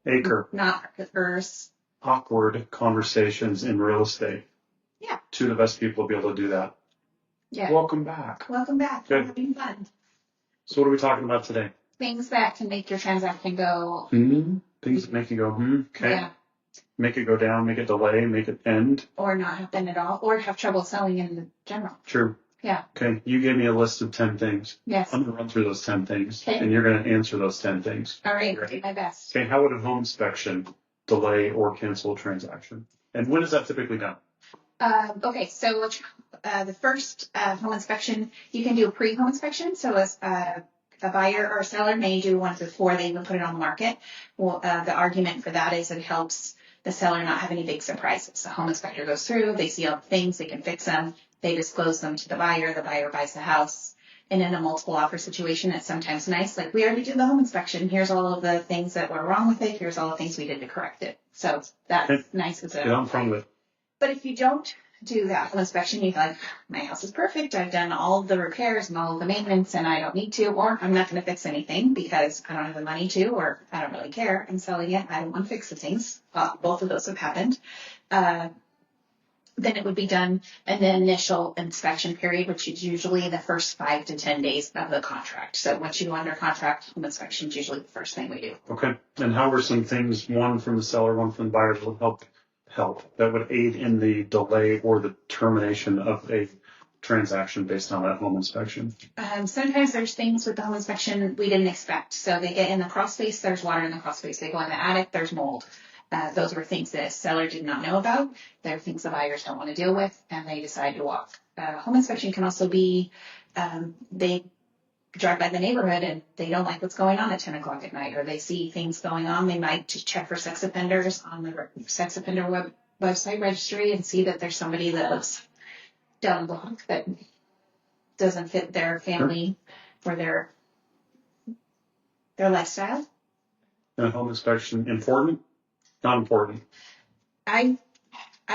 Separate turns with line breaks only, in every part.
Acre.
Not acres.
Awkward conversations in real estate.
Yeah.
Two of the best people to be able to do that.
Yeah.
Welcome back.
Welcome back.
Good.
We're having fun.
So what are we talking about today?
Things that can make your transaction go.
Things that make you go, okay.
Yeah.
Make it go down, make it delay, make it end.
Or not happen at all. Or have trouble selling in general.
True.
Yeah.
Okay. You gave me a list of 10 things.
Yes.
I'm going to run through those 10 things.
Okay.
And you're going to answer those 10 things.
All right. I'll do my best.
Okay. How would a home inspection delay or cancel a transaction? And when is that typically done?
Okay. So the first home inspection, you can do a pre-home inspection. So as a buyer or seller may do one before they even put it on the market. Well, the argument for that is it helps the seller not have any big surprises. The home inspector goes through, they see all the things, they can fix them, they disclose them to the buyer buys the house. And in a multiple offer situation, it's sometimes nice, like, we already did the home inspection, here's all of the things that were wrong with it, here's all the things we did to correct it. So that's nice as a...
Get on front of it.
But if you don't do that home inspection, you're like, my house is perfect, I've done all of the repairs and all of the maintenance and I don't need to, or I'm not going to fix anything because I don't have the money to, or I don't really care, I'm selling it, I don't want to fix the things. Both of those have happened. Then it would be done in the initial inspection period, which is usually the first 5 to 10 days of the contract. So once you go under contract, home inspection is usually the first thing we do.
Okay. And how are some things, one from the seller, one from the buyer, that would help that would aid in the delay or the termination of a transaction based on that home inspection?
Sometimes there's things with the home inspection we didn't expect. So they get in the crawl space, there's water in the crawl space. They go in the attic, there's mold. Those were things that a seller did not know about. They're things the buyers don't want to deal with, and they decide to walk. Home inspection can also be, they drive by the neighborhood and they don't like what's going on at 10 o'clock at night, or they see things going on. They might just check for sex offenders on the sex offender website registry and see that there's somebody that lives down the block that doesn't fit their family or their lifestyle.
And a home inspection important? Not important.
I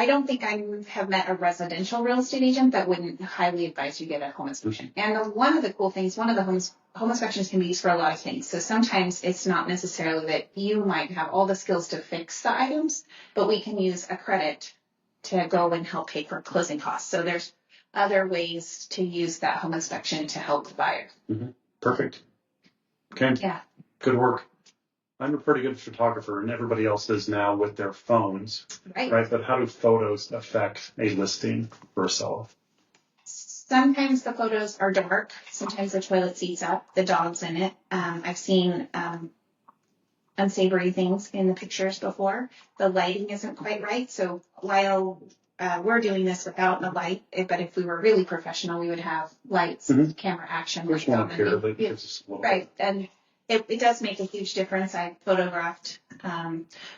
don't think I have met a residential real estate agent that wouldn't highly advise you get a home inspection. And one of the cool things, one of the home inspections can be used for a lot of things. So sometimes it's not necessarily that you might have all the skills to fix the items, but we can use a credit to go and help pay for closing costs. So there's other ways to use that home inspection to help the buyer.
Mm-hmm. Perfect. Okay.
Yeah.
Good work. I'm a pretty good photographer, and everybody else is now with their phones.
Right.
But how do photos affect a listing for a seller?
Sometimes the photos are dark. Sometimes the toilet seat's up, the dog's in it. I've seen unsavory things in the pictures before. The lighting isn't quite right. So while we're doing this without the light, but if we were really professional, we would have lights, camera action.
There's one up here that gives us a little
right. And it does make a huge difference. I photographed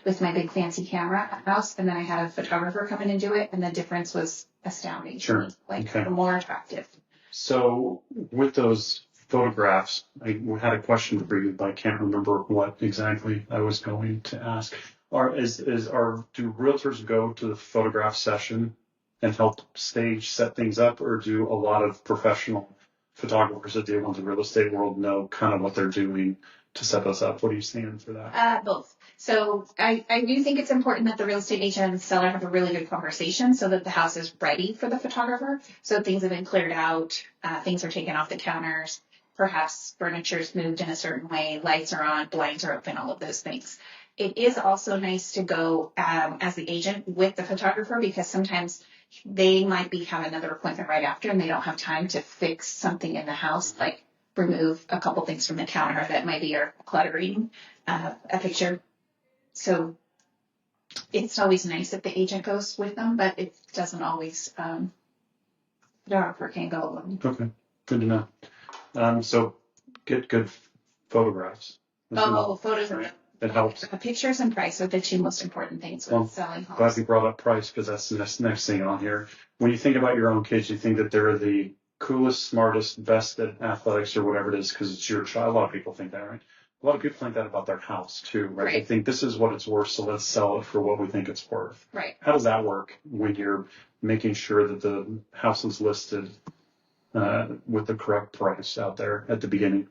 with my big fancy camera at the house, and then I had a photographer come in and do it, and the difference was astounding.
Sure.
More attractive.
So with those photographs, I had a question for you, but I can't remember what exactly I was going to ask. Do realtors go to the photograph session and help set things up, or do a lot of professional photographers that deal with the real estate world know kind of what they're doing to set those up? What are you saying for that?
Both. So I do think it's important that the real estate agent and the seller have a really good conversation so that the house is ready for the photographer. So things have been cleared out, things are taken off the counters, perhaps furniture's moved in a certain way, lights are on, blinds are open, all of those things. It is also nice to go as the agent with the photographer, because sometimes they might have another appointment right after and they don't have time to fix something in the house, like remove a couple things from the counter that maybe are cluttering a picture. So it's always nice if the agent goes with them, but it doesn't always, the photographer can't go alone.
Okay, good to know. So get good photographs.
Photos.
Right. It helps.
Pictures and price are the two most important things with selling homes.
Glad you brought up price, because that's the next thing on here. When you think about your own kids, you think that they're the coolest, smartest, best at athletics or whatever it is because it's your child. A lot of people think that, right? A lot of people think that about their house too, right? They think this is what it's worth, so let's sell it for what we think it's worth.
Right.
How does that work when you're making sure that the house is listed with the correct price out there at the beginning?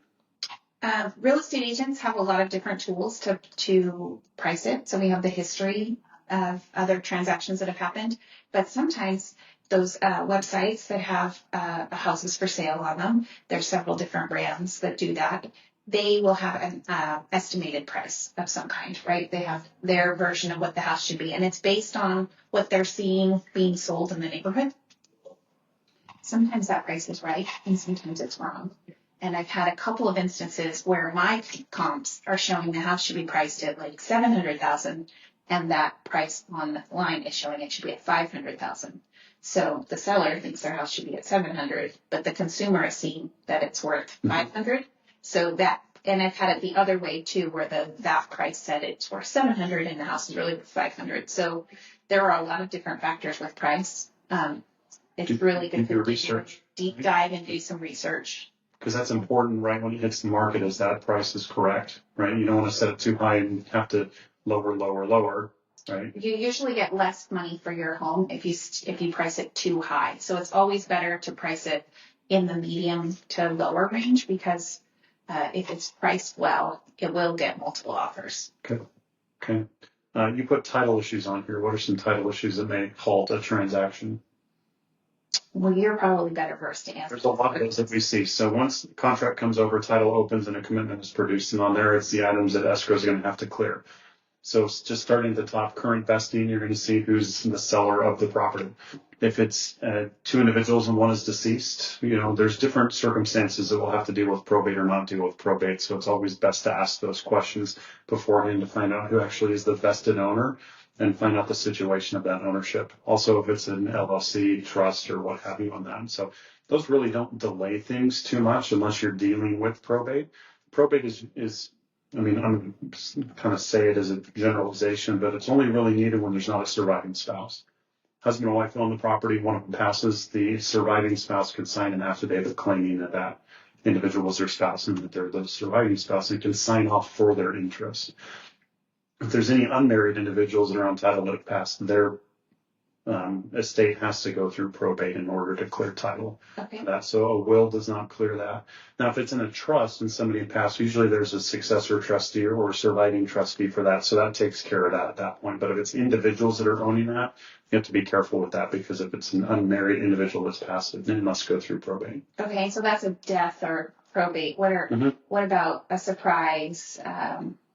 Real estate agents have a lot of different tools to price it. So we have the history of other transactions that have happened, but sometimes those websites that have houses for sale on them, there's several different brands that do that. They will have an estimated price of some kind, right? They have their version of what the house should be, and it's based on what they're seeing being sold in the neighborhood. Sometimes that price is right, and sometimes it's wrong. And I've had a couple of instances where my comps are showing the house should be priced at like $700,000, and that price online is showing it should be at $500,000. So the seller thinks their house should be at $700,000, but the consumer is seeing that it's worth $500,000. So that, and I've had it the other way too, where that price said it's worth $700,000 and the house is really worth $500,000. So there are a lot of different factors with price. It's really good to
research,
deep dive and do some research.
Because that's important, right? When it hits the market, is that price is correct, right? You don't want to set it too high and have to lower, right?
You usually get less money for your home if you price it too high. So it's always better to price it in the medium to lower range, because if it's priced well, it will get multiple offers.
Okay. You put title issues on here. What are some title issues that may halt a transaction?
Well, you're probably better versed to answer.
There's a lot of those that we see. So once the contract comes over, title opens, and a commitment is produced, and on there it's the items that escrow is going to have to clear. So it's just starting at the top, current vesting, you're going to see who's the seller of the property. If it's two individuals and one is deceased, there's different circumstances that we'll have to deal with probate or not deal with probate. So it's always best to ask those questions beforehand to find out who actually is the vested owner and find out the situation of that ownership. Also, if it's an LLC, trust, or what have you on that. So those really don't delay things too much unless you're dealing with probate. Probate is I'm going to kind of say it as a generalization, but it's only really needed when there's not a surviving spouse. Husband and wife own the property, one of them passes, the surviving spouse can sign an affidavit claiming that that individual was their spouse and that they're the surviving spouse, and can sign off for their interest. If there's any unmarried individuals that are on title that have passed, their estate has to go through probate in order to clear title.
Okay.
That. So a will does not clear that. Now, if it's in a trust and somebody passed, usually there's a successor trustee or surviving trustee for that. So that takes care of that at that point. But if it's individuals that are owning that, you have to be careful with that, because if it's an unmarried individual that's passed, it must go through probate.
Okay, so that's a death or probate. What about a surprise?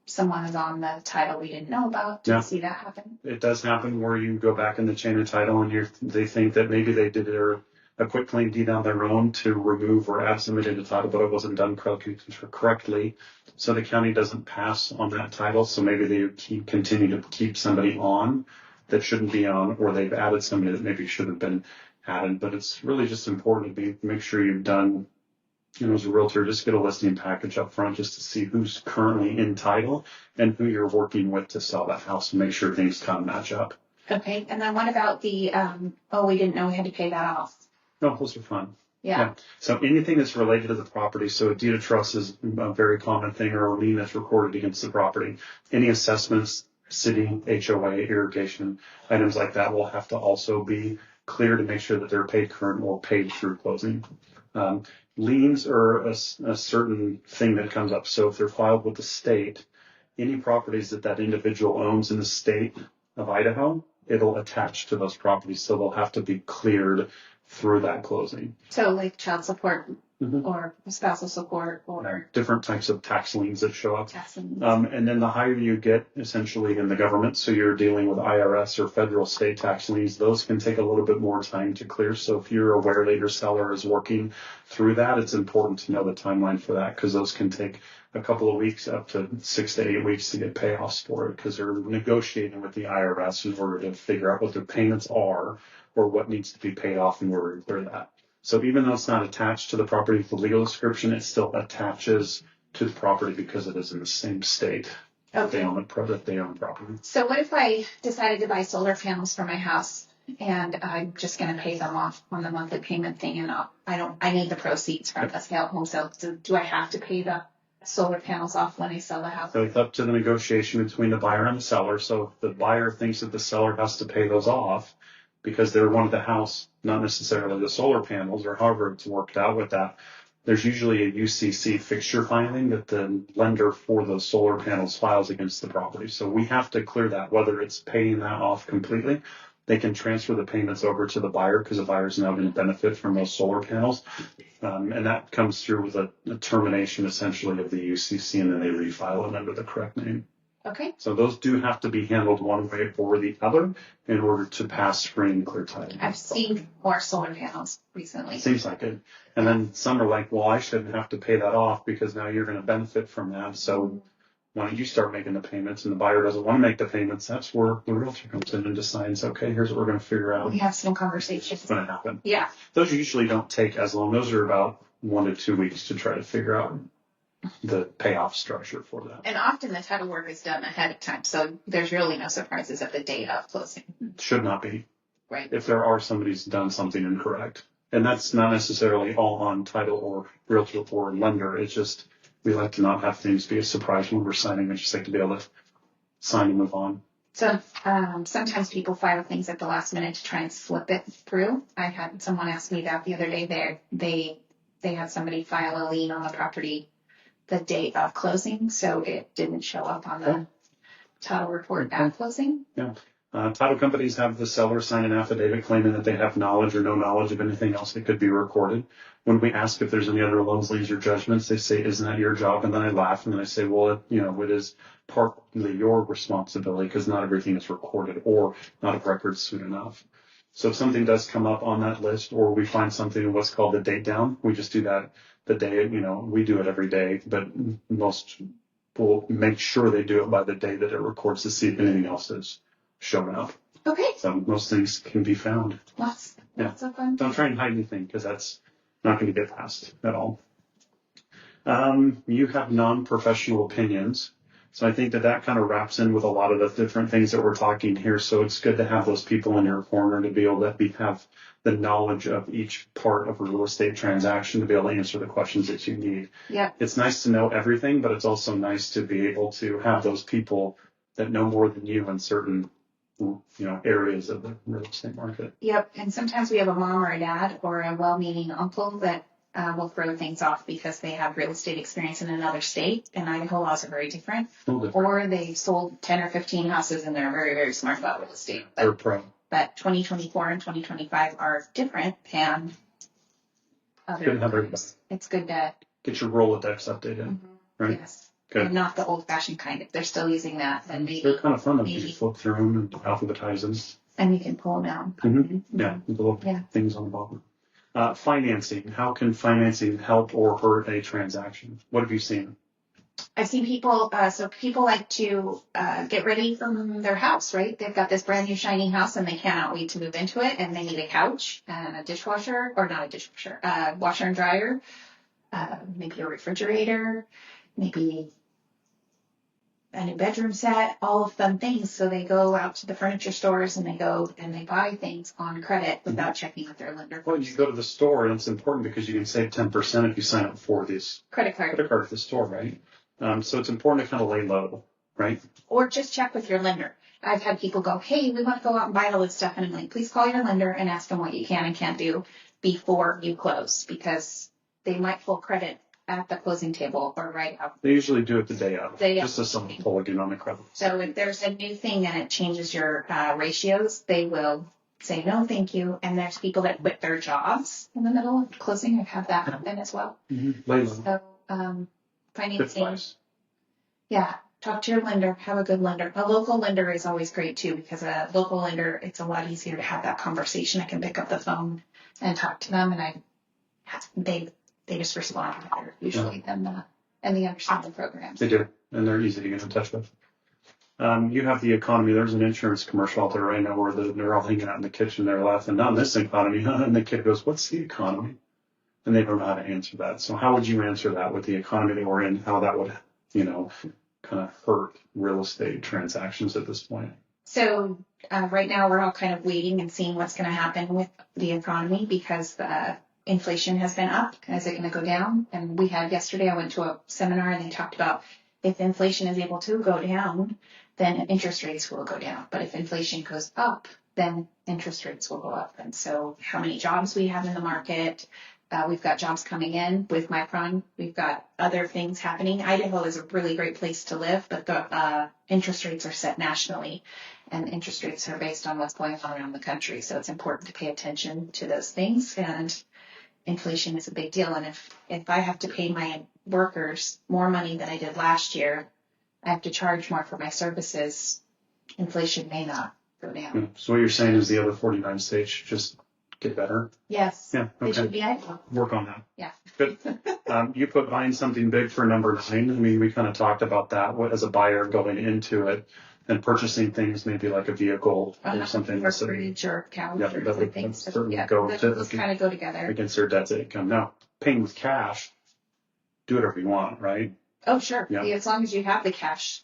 Someone is on the title we didn't know about. Do you see that happen?
It does happen where you go back in the chain of title and they think that maybe they did a quick claim deed on their own to remove or add somebody to the title, but it wasn't done correctly. So the county doesn't pass on that title. So maybe they continue to keep somebody on that shouldn't be on, or they've added somebody that maybe should have been added. But it's really just important to make sure you've done, as a realtor, just get a listing package up front just to see who's currently in title and who you're working with to sell that house, and make sure things kind of match up.
Okay. And then what about the, we didn't know we had to pay that off?
No, those are fun.
Yeah.
So anything that's related to the property, so a deed of trust is a very common thing, or a lien that's recorded against the property. Any assessments, city, HOA, irrigation, items like that will have to also be clear to make sure that they're paid current or paid through closing. Liens are a certain thing that comes up. So if they're filed with the state, any properties that individual owns in the state of Idaho, it'll attach to those properties. So they'll have to be cleared through that closing.
So like child support or spousal support or
different types of tax liens that show up.
Tax liens.
And then the higher you get essentially in the government, so you're dealing with IRS or federal state tax liens, those can take a little bit more time to clear. So if you're aware that your seller is working through that, it's important to know the timeline for that, because those can take a couple of weeks up to 6 to 8 weeks to get payoffs for it, because they're negotiating with the IRS in order to figure out what their payments are or what needs to be paid off in order to clear that. So even though it's not attached to the property with the legal description, it still attaches to the property because it is in the same state that they own property.
So what if I decided to buy solar panels for my house and I'm just going to pay them off on the monthly payment thing, and I need the proceeds from the home sale? So do I have to pay the solar panels off when I sell the house?
So it's up to the negotiation between the buyer and the seller. So if the buyer thinks that the seller has to pay those off because they're one of the house, not necessarily the solar panels, or however it's worked out with that, there's usually a UCC fixture filing that the lender for those solar panels files against the property. So we have to clear that, whether it's paying that off completely. They can transfer the payments over to the buyer because the buyer is now going to benefit from those solar panels. And that comes through with a termination essentially of the UCC, and then they refile it under the correct name.
Okay.
So those do have to be handled one way or the other in order to pass free and clear title.
I've seen more solar panels recently.
Seems like it. And then some are like, well, I shouldn't have to pay that off because now you're going to benefit from that. So why don't you start making the payments? And the buyer doesn't want to make the payments. That's where the realtor comes in and decides, okay, here's what we're going to figure out.
We have some conversations.
What's going to happen.
Yeah.
Those usually don't take as long. Those are about 1 to 2 weeks to try to figure out the payoff structure for that.
And often the title work is done ahead of time, so there's really no surprises at the date of closing.
Should not be.
Right.
If there are somebody's done something incorrect. And that's not necessarily all on title or realtor or lender. It's just we like to not have things be a surprise when we're signing. We just like to be able to sign and move on.
So sometimes people file things at the last minute to try and slip it through. I had someone ask me that the other day. They had somebody file a lien on the property the day of closing, so it didn't show up on the title report at closing.
Yeah. Title companies have the seller sign an affidavit claiming that they have knowledge or no knowledge of anything else that could be recorded. When we ask if there's any other loans, liens, or judgments, they say, isn't that your job? And then I laugh and then I say, well, it is partly your responsibility because not everything is recorded or not a record soon enough. So if something does come up on that list or we find something in what's called the date down, we just do that the day, we do it every day, but most will make sure they do it by the day that it records to see if anything else is showing up.
Okay.
So most things can be found.
Lots of fun.
Don't try and hide anything because that's not going to get passed at all. You have non-professional opinions. So I think that kind of wraps in with a lot of the different things that we're talking here. So it's good to have those people in your corner to be able to have the knowledge of each part of a real estate transaction to be able to answer the questions that you need.
Yeah.
It's nice to know everything, but it's also nice to be able to have those people that know more than you in certain areas of the real estate market.
Yep. And sometimes we have a mom or a dad or a well-meaning uncle that will throw things off because they have real estate experience in another state, and Idaho laws are very different. Or they sold 10 or 15 houses and they're very, very smart about real estate.
They're pro.
But 2024 and 2025 are different, and it's good to
get your Rolodex updated, right?
Yes.
Good.
And not the old-fashioned kind. If they're still using that, then maybe
they're kind of fun. You flip through them and alphabetize them.
And you can pull them down.
Mm-hmm. Yeah, the little things on the bottom. Financing. How can financing help or hurt a transaction? What have you seen?
I've seen people, people like to get ready from their house, right? They've got this brand new shiny house and they cannot wait to move into it, and they need a couch and a dishwasher, or not a dishwasher, washer and dryer, maybe a refrigerator, maybe a new bedroom set, all of fun things. So they go out to the furniture stores and they go and they buy things on credit without checking with their lender.
Well, you go to the store, and it's important because you can save 10% if you sign up for this
credit card
at the store, right? So it's important to kind of lay low, right?
Or just check with your lender. I've had people go, hey, we want to go out and buy all this stuff. And I'm like, please call your lender and ask them what you can and can't do before you close, because they might pull credit at the closing table or right out.
They usually do it the day of, just as someone pull again on the credit.
So if there's a new thing and it changes your ratios, they will say, no, thank you. And there's people that quit their jobs in the middle of closing. I've had that happen as well.
Mm-hmm. Lay low.
So financing. Yeah. Talk to your lender. Have a good lender. A local lender is always great too, because a local lender, it's a lot easier to have that conversation. I can pick up the phone and talk to them, and they just respond better usually than and they understand the programs.
They do, and they're easy to get in touch with. You have the economy. There's an insurance commercial out there right now where they're all hanging out in the kitchen. They're laughing, not in this economy. And the kid goes, what's the economy? And they don't know how to answer that. So how would you answer that with the economy that we're in, how that would, kind of hurt real estate transactions at this point?
So right now we're all kind of waiting and seeing what's going to happen with the economy, because inflation has been up. Is it going to go down? And yesterday I went to a seminar and they talked about if inflation is able to go down, then interest rates will go down. But if inflation goes up, then interest rates will go up. And so how many jobs we have in the market, We've got jobs coming in with Micron. We've got other things happening. Idaho is a really great place to live, but the interest rates are set nationally, and interest rates are based on what's going on around the country. So it's important to pay attention to those things. And inflation is a big deal. And if I have to pay my workers more money than I did last year, I have to charge more for my services. Inflation may not go down.
So what you're saying is the other 49 states should just get better?
Yes.
Yeah.
They
Okay.
should be Idaho.
Work on that.
Yeah.
Good. You put buying something big for number 9. I mean, we kind of talked about that as a buyer going into it and purchasing things, maybe like a vehicle or something.
Or fridge or couch
Yeah,
or
that would
things.
certainly
Yeah,
go
those kind of go together.
against their debt to income. Now, paying with cash, do whatever you want, right?
Oh, sure.
Yeah.
As long as you have the cash,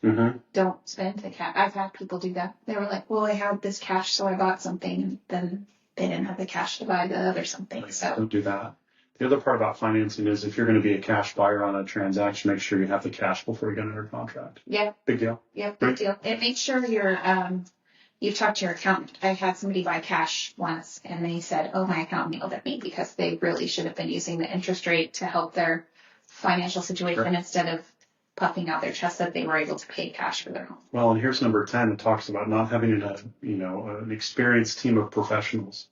don't spend the cash. I've had people do that. They were like, well, I had this cash, so I bought something. And then they didn't have the cash to buy the other something. So
don't do that. The other part about financing is if you're going to be a cash buyer on a transaction, make sure you have the cash before you get under contract.
Yeah.
Big deal.
Yeah, big deal. And make sure you've talked to your accountant. I had somebody buy cash once and they said, oh, my accountant yelled at me because they really should have been using the interest rate to help their financial situation instead of puffing out their chest that they were able to pay cash for their home.
Well, and here's number 10. It talks about not having an experienced team of professionals.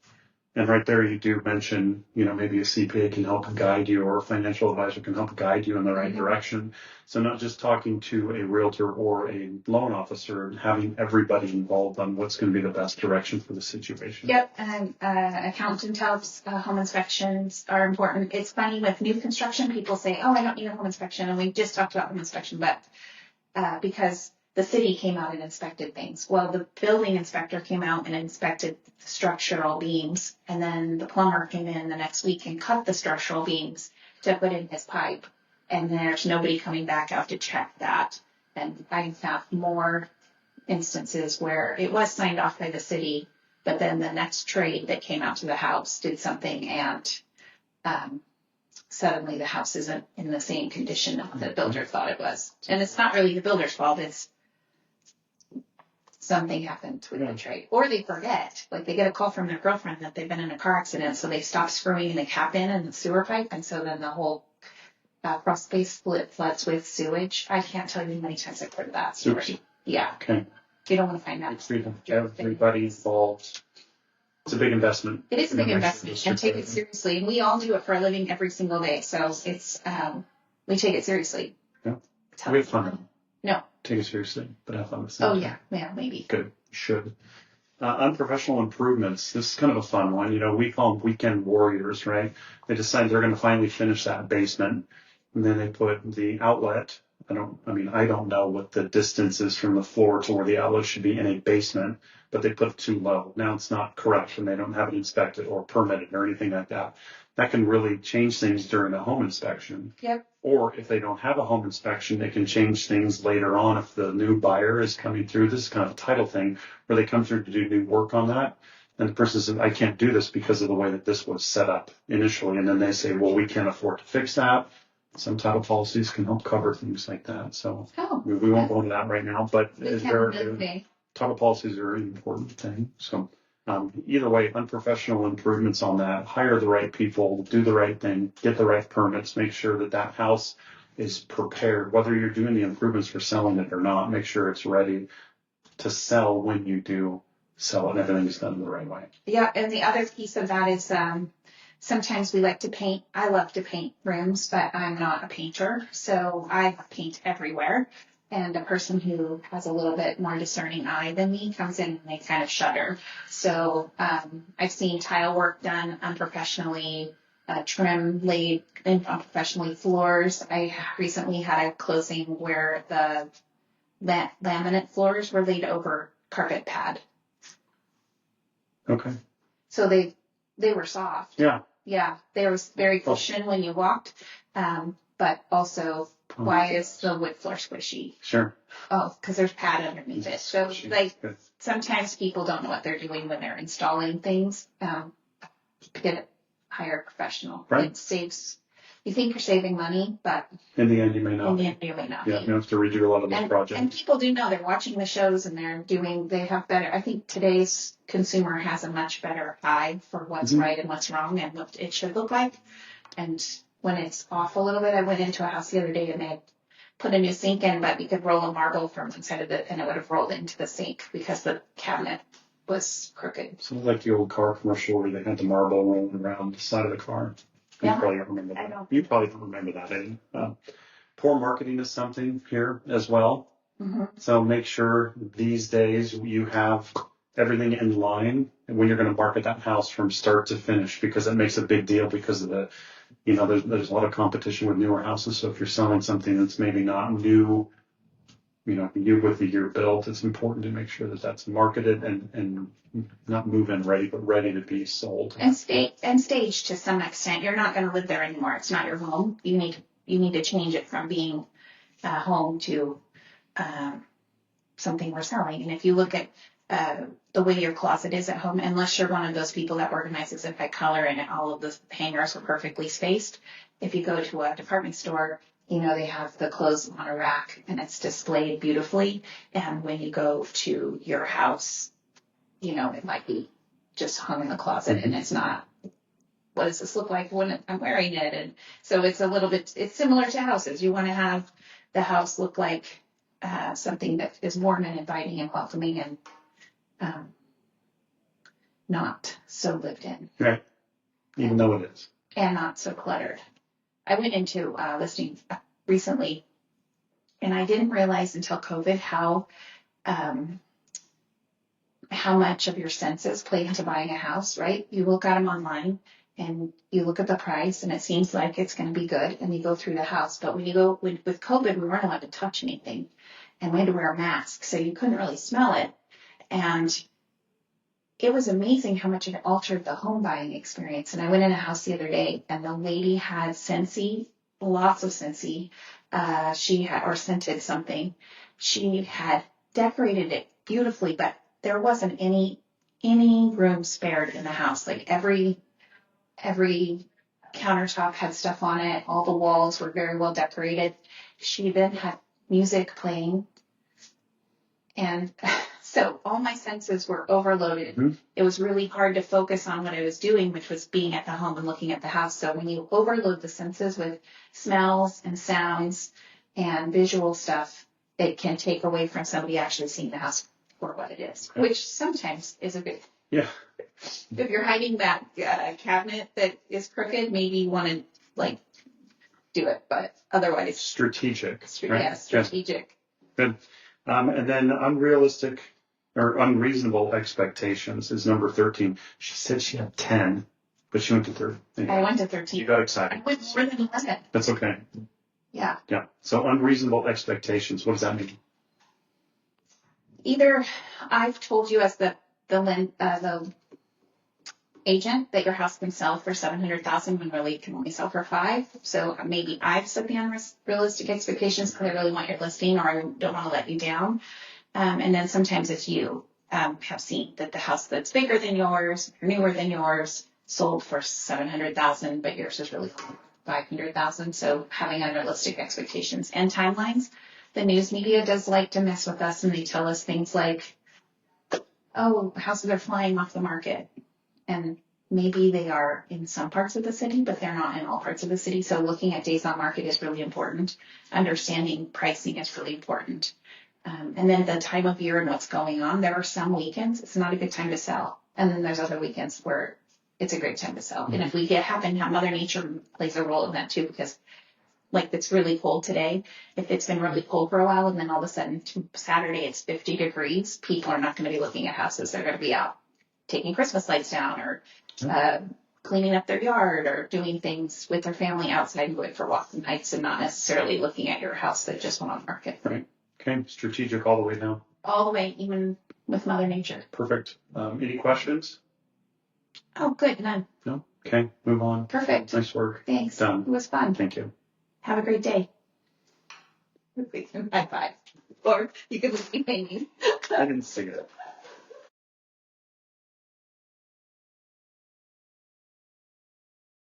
And right there, you do mention, maybe a CPA can help guide you or a financial advisor can help guide you in the right direction. So not just talking to a realtor or a loan officer, having everybody involved on what's going to be the best direction for the situation.
Yep. And accountant helps. Home inspections are important. It's funny with new construction, people say, oh, I don't need a home inspection. And we just talked about home inspection, but because the city came out and inspected things. Well, the building inspector came out and inspected the structural beams, and then the plumber came in the next week and cut the structural beams to put in his pipe. And there's nobody coming back out to check that. And I have more instances where it was signed off by the city, but then the next trade that came out to the house did something, and suddenly the house isn't in the same condition that the builder thought it was. And it's not really the builder's fault. It's something happened with the trade. Or they forget. Like they get a call from their girlfriend that they've been in a car accident, so they stop screwing the cap in the sewer pipe, and so then the whole cross space split floods with sewage. I can't tell you how many times I've heard that story.
Oops.
Yeah.
Okay.
You don't want to find out.
Everybody involved. It's a big investment.
It is a big investment, and take it seriously. And we all do it for a living every single day. So it's, we take it seriously.
Yeah. We have fun.
No.
Take it seriously, but have fun with it.
Oh, yeah. Yeah, maybe.
Good. Should. Unprofessional improvements. This is kind of a fun one. We call them weekend warriors, right? They decide they're going to finally finish that basement. And then they put the outlet. I don't know what the distance is from the floor to where the outlet should be in a basement, but they put it too low. Now it's not correct and they don't have it inspected or permitted or anything like that. That can really change things during a home inspection.
Yep.
Or if they don't have a home inspection, they can change things later on if the new buyer is coming through. This is kind of a title thing where they come through to do new work on that. And the person says, I can't do this because of the way that this was set up initially. And then they say, well, we can't afford to fix that. Some title policies can help cover things like that. So we won't go into that right now, but title policies are an important thing. So either way, unprofessional improvements on that, hire the right people, do the right thing, get the right permits, make sure that that house is prepared, whether you're doing the improvements for selling it or not, make sure it's ready to sell when you do sell it and everything's done the right way.
Yeah, and the other piece of that is sometimes we like to paint. I love to paint rooms, but I'm not a painter, so I paint everywhere. And a person who has a little bit more discerning eye than me comes in and they kind of shudder. So I've seen tile work done unprofessionally, trim laid unprofessionally, floors. I recently had a closing where the laminate floors were laid over carpet pad.
Okay.
So they were soft.
Yeah.
Yeah, there was very cushioned when you walked, but also why is the wood floor squishy?
Sure.
Oh, because there's pad underneath it. So sometimes people don't know what they're doing when they're installing things. Hire a professional.
Right.
It saves. You think you're saving money, but
in the end you may not.
In the end you may not.
Yeah, you have to redo a lot of those projects.
And people do know they're watching the shows and they have better. I think today's consumer has a much better eye for what's right and what's wrong and what it should look like. And when it's off a little bit, I went into a house the other day and they had put a new sink in, but you could roll a marble from one side of it and it would have rolled into the sink because the cabinet was crooked.
So like the old car commercial where they had the marble rolling around the side of the car. You
Yeah.
probably don't remember that.
I don't.
You probably don't remember that, eh? Poor marketing is something here as well.
Mm-hmm.
So make sure these days you have everything in line when you're going to market that house from start to finish, because it makes a big deal because of the, there's a lot of competition with newer houses. So if you're selling something that's maybe not new, new with the year built, it's important to make sure that that's marketed and not move-in ready, but ready to be sold.
And staged to some extent. You're not going to live there anymore. It's not your home. You need to change it from being a home to something we're selling. And if you look at the way your closet is at home, unless you're one of those people that organizes it by color and all of the hangers are perfectly spaced, if you go to a department store, they have the clothes on a rack and it's displayed beautifully. And when you go to your house, it might be just hung in the closet and it's not. What does this look like when I'm wearing it? And so it's it's similar to houses. You want to have the house look like something that is warm and inviting and welcoming and not so lived in.
Right. Even though it is.
And not so cluttered. I went into listing recently and I didn't realize until COVID how much of your senses play into buying a house, right? You look at them online and you look at the price and it seems like it's going to be good and you go through the house. But with COVID, we weren't allowed to touch anything and we had to wear a mask. So you couldn't really smell it. And it was amazing how much it altered the home buying experience. And I went in a house the other day and the lady had Scentsy, lots of Scentsy. She had, or scented something. She had decorated it beautifully, but there wasn't any room spared in the house. Like every countertop had stuff on it. All the walls were very well decorated. She then had music playing. And so all my senses were overloaded. Mm-hmm. It was really hard to focus on what I was doing, which was being at the home and looking at the house. So when you overload the senses with smells and sounds and visual stuff, it can take away from somebody actually seeing the house for what it is, which sometimes is a good.
Yeah.
If you're hiding that cabinet that is crooked, maybe you want to do it, but otherwise
strategic.
Right? Yeah, strategic.
Good. And then unrealistic or unreasonable expectations is number 13. She said she had 10, but she went to 13.
I went to 13.
You got excited.
I went more than 11.
That's okay.
Yeah.
Yeah. So unreasonable expectations. What does that mean?
Either I've told you as the agent that your house can sell for $700,000 when really it can only sell for $5 million. So maybe I've set the unrealistic expectations because I really want your listing or I don't want to let you down. And then sometimes it's you have seen that the house that's bigger than yours, or newer than yours, sold for $700,000, but yours is really $500,000. So having unrealistic expectations and timelines. The news media does like to mess with us and they tell us things like, oh, houses are flying off the market. And maybe they are in some parts of the city, but they're not in all parts of the city. So looking at days on market is really important. Understanding pricing is really important. And then the time of year and what's going on. There are some weekends it's not a good time to sell. And then there's other weekends where it's a great time to sell. Mm-hmm. And if we happen to have Mother Nature plays a role in that too, because like it's really cold today. If it's been really cold for a while and then all of a sudden Saturday it's 50 degrees, people are not going to be looking at houses. They're going to be out taking Christmas lights down or cleaning up their yard or doing things with their family outside and going for walks and hikes and not necessarily looking at your house that just went on the market.
Right. Okay. Strategic all the way down.
All the way, even with Mother Nature.
Perfect. Any questions?
Oh, good. None.
No? Okay. Move on.
Perfect.
Nice work.
Thanks.
Done.
It was fun.
Thank you.
Have a great day. High five. Or you can leave me hanging.
I didn't see it.